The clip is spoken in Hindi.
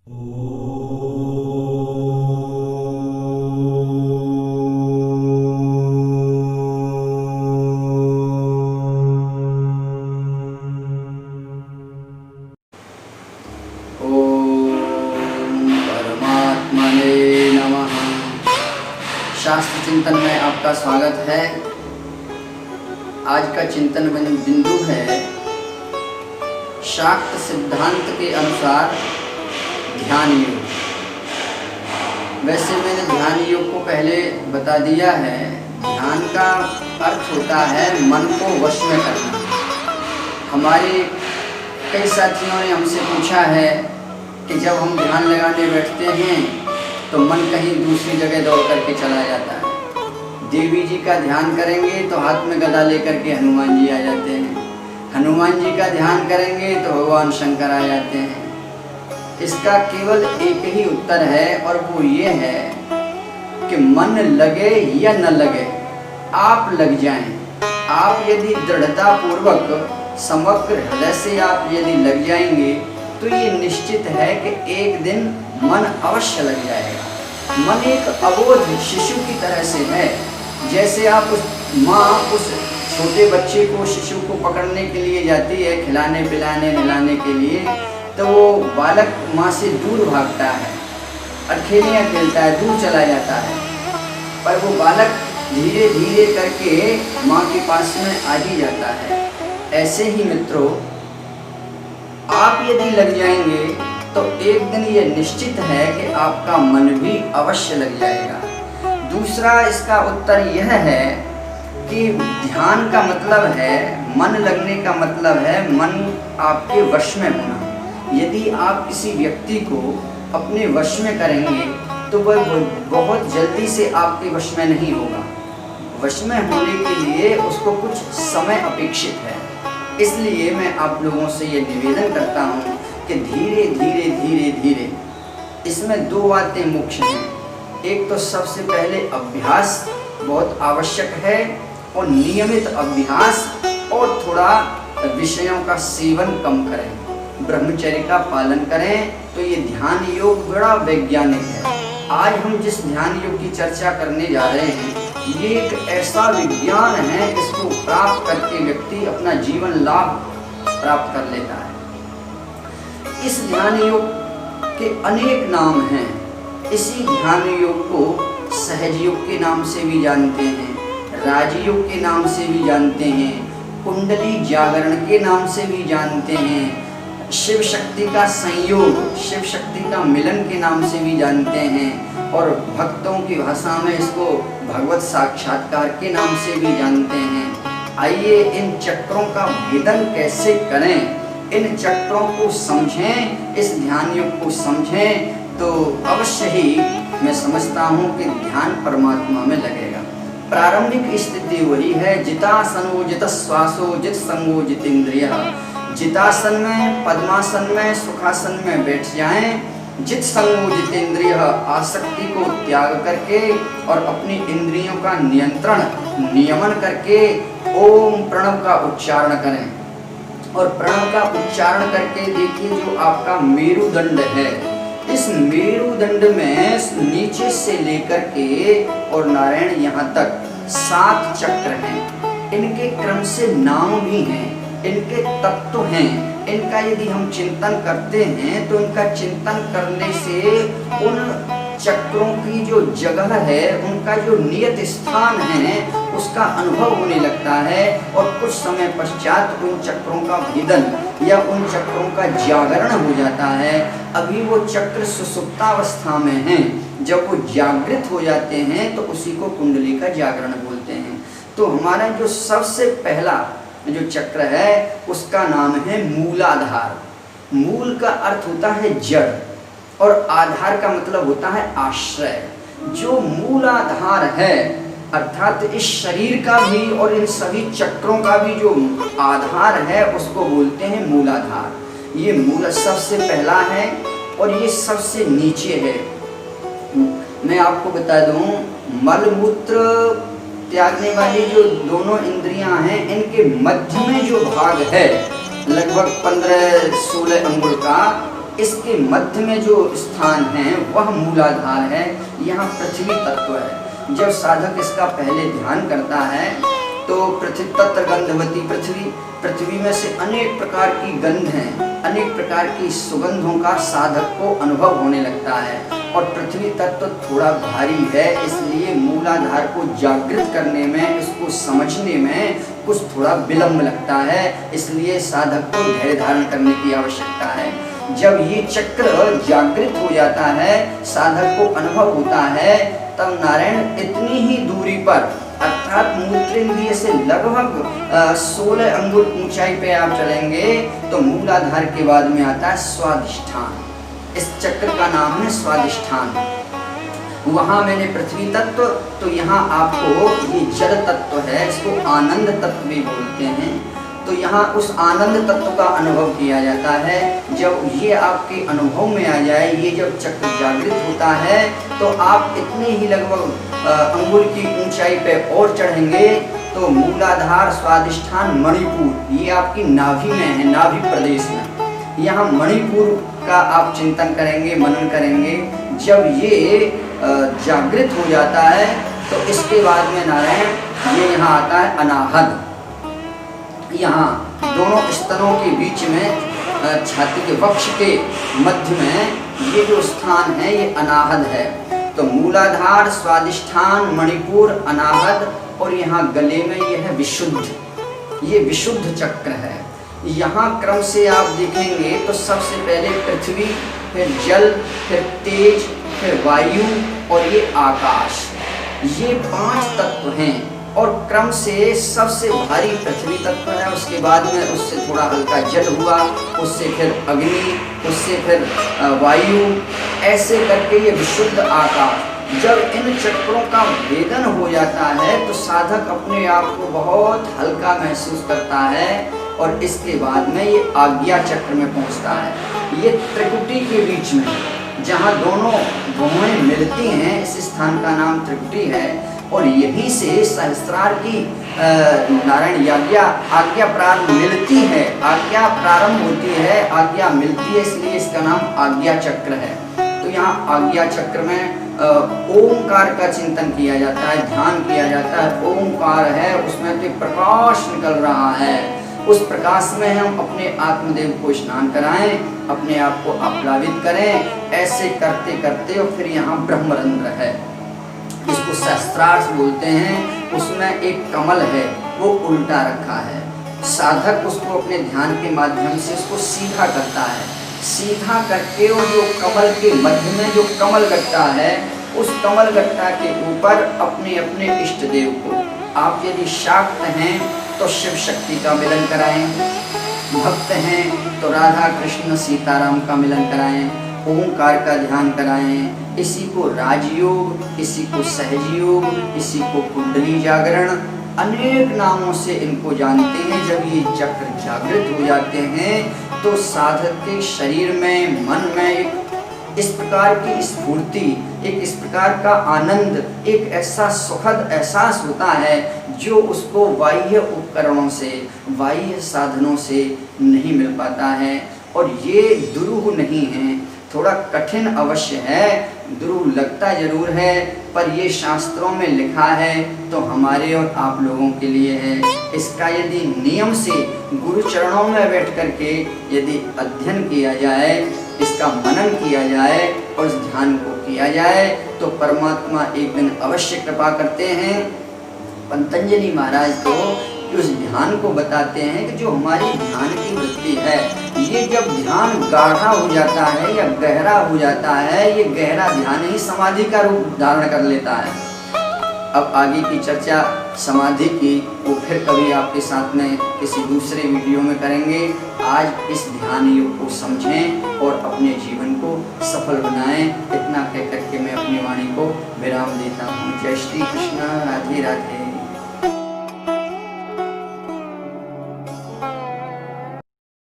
परमात्मने नमः। शास्त्र चिंतन में आपका स्वागत है। आज का चिंतन बिंदु है शाक्त सिद्धांत के अनुसार ध्यान योग। वैसे मैंने ध्यान योग को पहले बता दिया है। ध्यान का अर्थ होता है मन को वश में करना। हमारे कई साथियों ने हमसे पूछा है कि जब हम ध्यान लगाने बैठते हैं तो मन कहीं दूसरी जगह दौड़ करके चला जाता है। देवी जी का ध्यान करेंगे तो हाथ में गदा लेकर के हनुमान जी आ जाते हैं। हनुमान जी का ध्यान करेंगे तो भगवान शंकर आ जाते हैं। इसका केवल एक ही उत्तर है और वो ये है कि मन लगे या न लगे, आप लग जाएं। आप यदि दृढ़ता पूर्वक समग्र हृदय से आप यदि लग जाएंगे तो ये निश्चित है कि एक दिन मन अवश्य लग जाएगा। मन एक अबोध शिशु की तरह से है। जैसे आप उस माँ उस छोटे बच्चे को, शिशु को पकड़ने के लिए जाती है, खिलाने पिलाने नहलाने के लिए, तो वो बालक माँ से दूर भागता है, अटखेलियाँ खेलता है, दूर चला जाता है। पर वो बालक धीरे धीरे करके माँ के पास में आ ही जाता है। ऐसे ही मित्रों, आप यदि लग जाएंगे तो एक दिन ये निश्चित है कि आपका मन भी अवश्य लग जाएगा। दूसरा इसका उत्तर यह है कि ध्यान का मतलब है, मन लगने का मतलब है मन आपके वश में होना। यदि आप किसी व्यक्ति को अपने वश में करेंगे तो वह बहुत जल्दी से आपके वश में नहीं होगा। वश में होने के लिए उसको कुछ समय अपेक्षित है। इसलिए मैं आप लोगों से ये निवेदन करता हूँ कि धीरे धीरे धीरे धीरे, इसमें दो बातें मुख्य हैं। एक तो सबसे पहले अभ्यास बहुत आवश्यक है, और नियमित अभ्यास, और थोड़ा विषयों का सेवन कम करें, ब्रह्मचर्य का पालन करें। तो ये ध्यान योग बड़ा वैज्ञानिक है। आज हम जिस ध्यान योग की चर्चा करने जा रहे हैं, ये एक ऐसा विज्ञान है, इसको प्राप्त करके व्यक्ति अपना जीवन लाभ प्राप्त कर लेता है। इस ध्यान योग के अनेक नाम हैं। इसी ध्यान योग को सहज योग के नाम से भी जानते हैं, राजयोग के नाम से भी जानते हैं, कुंडली जागरण के नाम से भी जानते हैं, शिव शक्ति का संयोग, शिव शक्ति का मिलन के नाम से भी जानते हैं, और भक्तों की भाषा में इसको भगवत साक्षात्कार के नाम से भी जानते हैं। आइए इन चक्रों का भेदन कैसे करें, इन चक्रों को समझें, इस ध्यान योग को समझें तो अवश्य ही मैं समझता हूँ कि ध्यान परमात्मा में लगेगा। प्रारंभिक स्थिति वही है, जितासनो जित श्वासो जित संगो जितेंद्रिय। जितासन में, पद्मासन में, सुखासन में बैठ जाएं। जित संगो जितेंद्रिय, आसक्ति को त्याग करके और अपनी इंद्रियों का नियंत्रण, नियमन करके ओम प्रणव का उच्चारण करें। और प्रणव का उच्चारण करके देखिए, जो आपका मेरुदंड है, इस मेरुदंड में नीचे से लेकर के और नारायण यहाँ तक 7 चक्र हैं। इनके क्रम से नाम भी हैं, इनके तत्व हैं। इनका यदि हम चिंतन करते हैं तो इनका चिंतन करने से उन चक्रों की जो जगह है, उनका जो नियत स्थान है, उसका अनुभव होने लगता है। और कुछ समय पश्चात उन चक्रों का भेदन या उन चक्रों का जागरण हो जाता है। अभी वो चक्र सुसुप्तावस्था में हैं, जब वो जागृत हो जाते हैं तो उसी को कुंडली का जागरण बोलते हैं। तो हमारा जो सबसे पहला जो चक्र है उसका नाम है मूलाधार। मूल का अर्थ होता है जड़, और आधार का मतलब होता है आश्रय। जो मूलाधार है, अर्थात इस शरीर का भी और इन सभी चक्रों का भी जो आधार है, उसको बोलते हैं मूलाधार। ये मूल सबसे पहला है और ये सबसे नीचे है। मैं आपको बता दूं, मल मूत्र त्यागने वाली जो दोनों इंद्रियां हैं, इनके मध्य में जो भाग है लगभग 15-16 अंगुल का, इसके मध्य में जो स्थान है वह मूलाधार है, यहाँ पृथ्वी तत्व है। जब साधक इसका पहले ध्यान करता है तो पृथ्वी तत्र गंधवती पृथ्वी में से अनेक प्रकार की गंध हैं, अनेक प्रकार की सुगंधों का साधक को अनुभव होने लगता है। और पृथ्वी तत्व थोड़ा भारी है, इसलिए मूलाधार को जागृत करने में, इसको समझने में कुछ थोड़ा विलंब लगता है, इसलिए साधक को धैर्य धारण करने की आवश्यकता है। जब ये चक्र जागृत हो जाता है, साधक को अनुभव होता है, तब नारायण इतनी ही दूरी पर अर्थात मूत्रेंद्रिय से लगभग 16 अंगुल ऊंचाई पे आप चलेंगे तो मूलाधार के बाद में आता है स्वादिष्ठान। इस चक्र का नाम है स्वादिष्ठान। वहां मैंने पृथ्वी तत्व, तो यहाँ आपको ये जल तत्व है, इसको आनंद तत्व भी बोलते हैं। तो यहाँ उस आनंद तत्व का अनुभव किया जाता है। जब ये आपके अनुभव में आ जाए, ये जब चक्र जागृत होता है, तो आप इतने ही लगभग अंगुल की ऊंचाई पे और चढ़ेंगे तो मूलाधार, स्वादिष्ठान, मणिपुर, ये आपकी नाभि में है, नाभि प्रदेश में। यहाँ मणिपुर का आप चिंतन करेंगे, मनन करेंगे। जब ये जागृत हो जाता है तो इसके बाद में नारायण ये यहाँ आता है अनाहद। यहाँ दोनों स्तनों के बीच में छाती के वक्ष के मध्य में ये जो स्थान है ये अनाहद है। तो मूलाधार, स्वादिष्ठान, मणिपुर, अनाहद और यहाँ गले में ये है विशुद्ध, ये विशुद्ध चक्र है। यहाँ क्रम से आप देखेंगे तो सबसे पहले पृथ्वी, फिर जल, फिर तेज, फिर वायु और ये आकाश, ये 5 तत्व हैं। और क्रम से सबसे भारी पृथ्वी तत्व है, उसके बाद में उससे थोड़ा हल्का जल हुआ, उससे फिर अग्नि, उससे फिर वायु, ऐसे करके ये विशुद्ध आकाश। जब इन चक्रों का भेदन हो जाता है तो साधक अपने आप को बहुत हल्का महसूस करता है और इसके बाद में ये आज्ञा चक्र में पहुंचता है। ये त्रिकुटी के बीच में जहाँ दोनों भुवनें मिलती हैं, इस स्थान का नाम त्रिकुटी है। और यहीं से सहस्त्रार की नारायण आज्ञा प्रारंभ मिलती है, आज्ञा प्रारंभ होती है, आज्ञा मिलती है, इसलिए इसका नाम आज्ञा चक्र है। तो यहाँ आज्ञा चक्र में ओमकार का चिंतन किया जाता है, ध्यान किया जाता है। ओमकार है, उसमें तो प्रकाश निकल रहा है, उस प्रकाश में हम अपने आत्मदेव को स्नान कराएं, अपने आप को आप्लावित करें। ऐसे करते करते और फिर यहाँ ब्रह्मरंध्र है, इसको सहस्त्रार्थ बोलते हैं। उसमें एक कमल है, वो उल्टा रखा है। साधक उसको अपने ध्यान के माध्यम से उसको सीधा करता है। सीधा करके वो जो कमल के मध्य में जो कमल गट्टा है, उस कमल गट्टा के ऊपर अपने अपने इष्ट देव को, आप यदि शाक्त हैं तो शिव शक्ति का मिलन कराएं, भक्त हैं तो राधा कृष्ण सीताराम का मिलन कराएं, ओंकार का ध्यान कराएं। इसी को राजयोग, इसी को सहजयोग, इसी को कुंडली जागरण, अनेक नामों से इनको जानते हैं। जब ये चक्र जागृत हो जाते हैं तो साधक के शरीर में, मन में एक इस प्रकार की स्फूर्ति, एक इस प्रकार का आनंद, एक ऐसा सुखद एहसास होता है जो उसको बाह्य उपकरणों से, बाह्य साधनों से नहीं मिल पाता है। और ये दुरूह नहीं है, थोड़ा कठिन अवश्य है, दुरूह लगता जरूर है, पर ये शास्त्रों में लिखा है तो हमारे और आप लोगों के लिए है। इसका यदि नियम से गुरु चरणों में बैठ करके यदि अध्ययन किया जाए, इसका मनन किया जाए और इस ध्यान को किया जाए तो परमात्मा एक दिन अवश्य कृपा करते हैं। पतंजलि महाराज तो उस ध्यान को बताते हैं कि जो हमारी ध्यान की वृत्ति है, ये जब ध्यान गाढ़ा हो जाता है या गहरा हो जाता है, ये गहरा ध्यान ही समाधि का रूप धारण कर लेता है। अब आगे की चर्चा समाधि की वो फिर कभी आपके साथ में किसी दूसरे वीडियो में करेंगे। आज इस ध्यान योग को समझें और अपने जीवन को सफल बनाएं। इतना कह करके मैं अपनी वाणी को विराम देता हूँ। जय श्री कृष्ण, राधे राधे।